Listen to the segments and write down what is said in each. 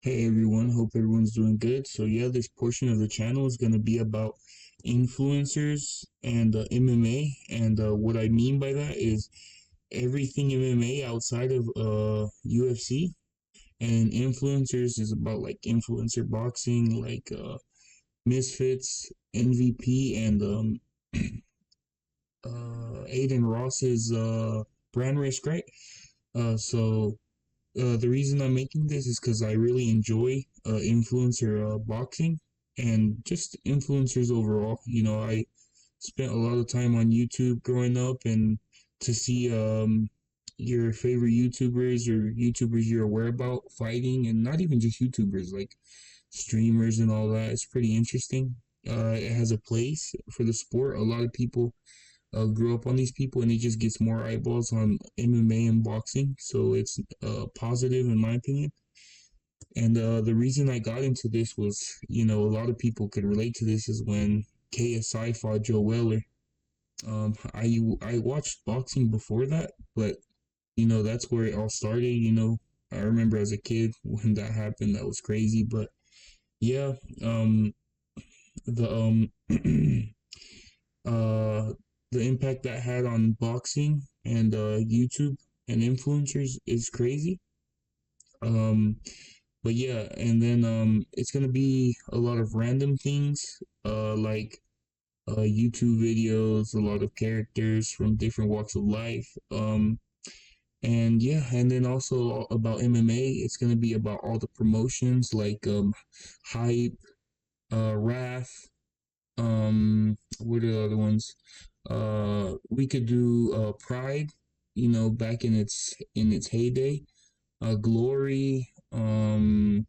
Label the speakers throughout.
Speaker 1: Hey everyone, hope everyone's doing good. So yeah, this portion of the channel is going to be about influencers and MMA. And what I mean by that is everything MMA outside of UFC. And influencers is about like influencer boxing, like Misfits, MVP, and Aiden Ross's brand risk, right? The reason I'm making this is because I really enjoy influencer boxing and just influencers overall. I spent a lot of time on YouTube growing up, and to see your favorite YouTubers or YouTubers you're aware about fighting, and not even just YouTubers, like streamers and all that, it's pretty interesting. It has a place for the sport. A lot of people grew up on these people, and it just gets more eyeballs on MMA and boxing. So it's positive in my opinion. And the reason I got into this was, a lot of people could relate to this is when KSI fought Joe Weller. I watched boxing before that, but that's where it all started. I remember as a kid when that happened, that was crazy. But yeah, the uh the impact that had on boxing and YouTube and influencers is crazy. Um, but yeah, and then it's gonna be a lot of random things, like YouTube videos, a lot of characters from different walks of life. And yeah, and then also about MMA, it's gonna be about all the promotions like Hype, Wrath, what are the other ones? We could do Pride, back in its heyday. Glory, Muay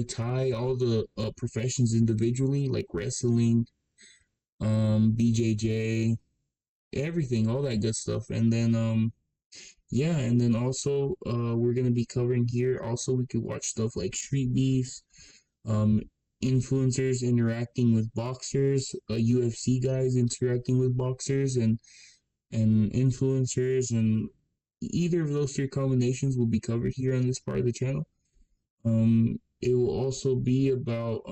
Speaker 1: Thai, all the professions individually, like wrestling, BJJ, everything, all that good stuff. And then yeah, and then also we're gonna be covering here. Also, we could watch stuff like Street Beefs, um, influencers interacting with boxers, UFC guys interacting with boxers, and influencers, and either of those three combinations will be covered here on this part of the channel. It will also be about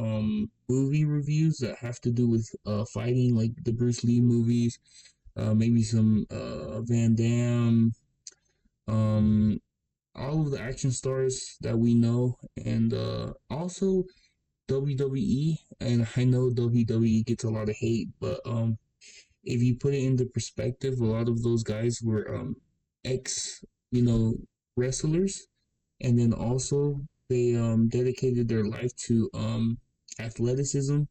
Speaker 1: movie reviews that have to do with fighting, like the Bruce Lee movies, maybe some Van Damme, um, all of the action stars that we know, and also WWE. And I know WWE gets a lot of hate, but if you put it into perspective, a lot of those guys were ex, wrestlers, and then also they dedicated their life to athleticism,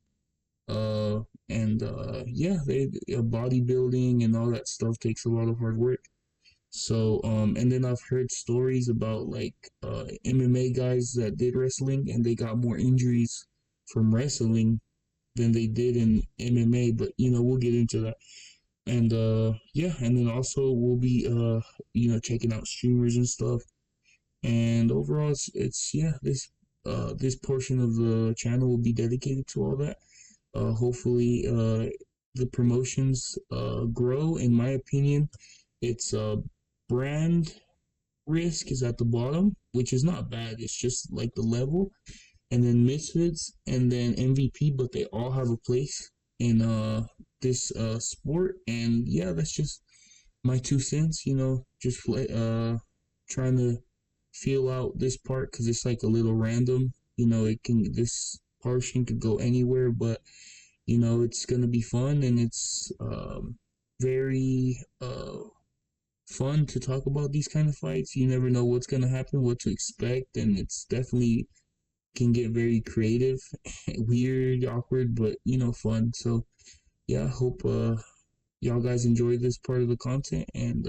Speaker 1: and yeah, they bodybuilding and all that stuff takes a lot of hard work. So and then I've heard stories about like MMA guys that did wrestling and they got more injuries from wrestling than they did in MMA, but we'll get into that. And yeah, and then also we'll be checking out streamers and stuff. And overall, it's yeah, this portion of the channel will be dedicated to all that. Hopefully, the promotions grow. In my opinion, it's brand risk is at the bottom, which is not bad. It's just like the level, and then Misfits, and then MVP. But they all have a place in this sport. And yeah, that's just my 2 cents. Just trying to feel out this part because it's like a little random. This portion could go anywhere, but it's gonna be fun, and it's very fun to talk about these kind of fights. You never know what's gonna happen, what to expect, and it's definitely can get very creative, weird, awkward, but fun. So yeah, hope y'all guys enjoy this part of the content, and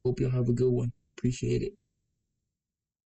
Speaker 1: hope y'all have a good one. Appreciate it.